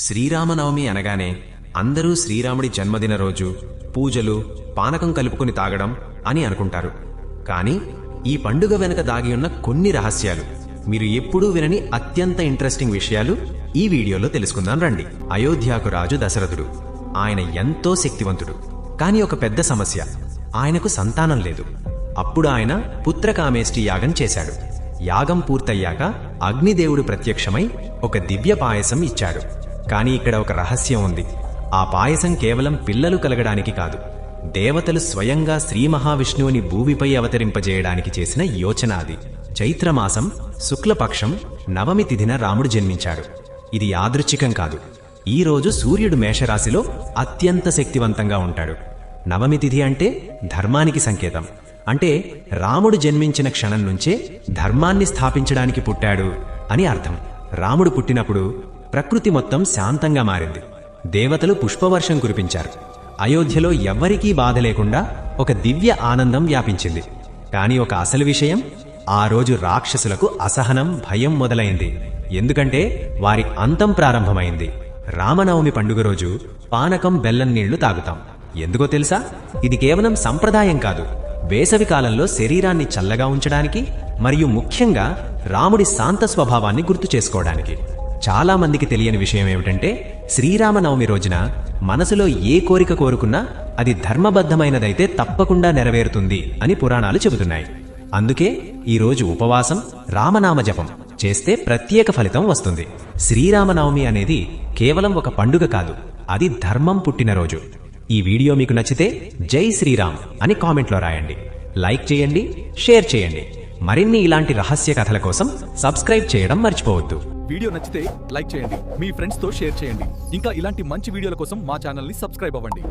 శ్రీరామనవమి అనగానే అందరూ శ్రీరాముడి జన్మదిన రోజు పూజలు పానకం కలుపుకొని తాగడం అని అనుకుంటారు. కానీ ఈ పండుగ వెనుక దాగి ఉన్న కొన్ని రహస్యాలు, మీరు ఎప్పుడూ వినని అత్యంత ఇంట్రెస్టింగ్ విషయాలు ఈ వీడియోలో తెలుసుకుందాం రండి. అయోధ్యకు రాజు దశరథుడు. ఆయన ఎంతో శక్తివంతుడు. కానీ ఒక పెద్ద సమస్య, ఆయనకు సంతానం లేదు. అప్పుడు ఆయన పుత్రకామేష్టి యాగం చేశాడు. యాగం పూర్తయ్యాక అగ్నిదేవుడు ప్రత్యక్షమై ఒక దివ్య పాయసం ఇచ్చాడు. కానీ ఇక్కడ ఒక రహస్యం ఉంది. ఆ పాయసం కేవలం పిల్లలు కలగడానికి కాదు, దేవతలు స్వయంగా శ్రీ మహావిష్ణువుని భూమిపై అవతరింపజేయడానికి చేసిన యోచన అది. చైత్రమాసం శుక్లపక్షం నవమి తిథిన రాముడు జన్మించాడు. ఇది యాదృచ్ఛికం కాదు. ఈ రోజు సూర్యుడు మేషరాశిలో అత్యంత శక్తివంతంగా ఉంటాడు. నవమి తిథి అంటే ధర్మానికి సంకేతం. అంటే రాముడు జన్మించిన క్షణం నుంచే ధర్మాన్ని స్థాపించడానికి పుట్టాడు అని అర్థం. రాముడు పుట్టినప్పుడు ప్రకృతి మొత్తం శాంతంగా మారింది. దేవతలు పుష్పవర్షం కురిపించారు. అయోధ్యలో ఎవ్వరికీ బాధ లేకుండా ఒక దివ్య ఆనందం వ్యాపించింది. కాని ఒక అసలు విషయం, ఆ రోజు రాక్షసులకు అసహనం, భయం మొదలైంది. ఎందుకంటే వారి అంతం ప్రారంభమైంది. రామనవమి పండుగ రోజు పానకం, బెల్లం నీళ్లు తాగుతాం. ఎందుకో తెలుసా? ఇది కేవలం సంప్రదాయం కాదు, వేసవి కాలంలో శరీరాన్ని చల్లగా ఉంచడానికి మరియు ముఖ్యంగా రాముడి శాంత స్వభావాన్ని గుర్తు చేసుకోవడానికి. చాలా మందికి తెలియని విషయం ఏమిటంటే, శ్రీరామనవమి రోజున మనసులో ఏ కోరిక కోరుకున్నా అది ధర్మబద్ధమైనదైతే తప్పకుండా నెరవేరుతుంది అని పురాణాలు చెబుతున్నాయి. అందుకే ఈరోజు ఉపవాసం, రామనామ జపం చేస్తే ప్రత్యేక ఫలితం వస్తుంది. శ్రీరామనవమి అనేది కేవలం ఒక పండుగ కాదు, అది ధర్మం పుట్టినరోజు. ఈ వీడియో మీకు నచ్చితే జై శ్రీరామ్ అని కామెంట్లో రాయండి. లైక్ చేయండి, షేర్ చేయండి. మరిన్ని ఇలాంటి రహస్య కథల కోసం సబ్స్క్రైబ్ చేయడం మర్చిపోవద్దు. వీడియో నచ్చితే లైక్ చేయండి, మీ ఫ్రెండ్స్ తో షేర్ చేయండి. ఇంకా ఇలాంటి మంచి వీడియోల కోసం మా ఛానల్ ని సబ్స్క్రైబ్ అవ్వండి.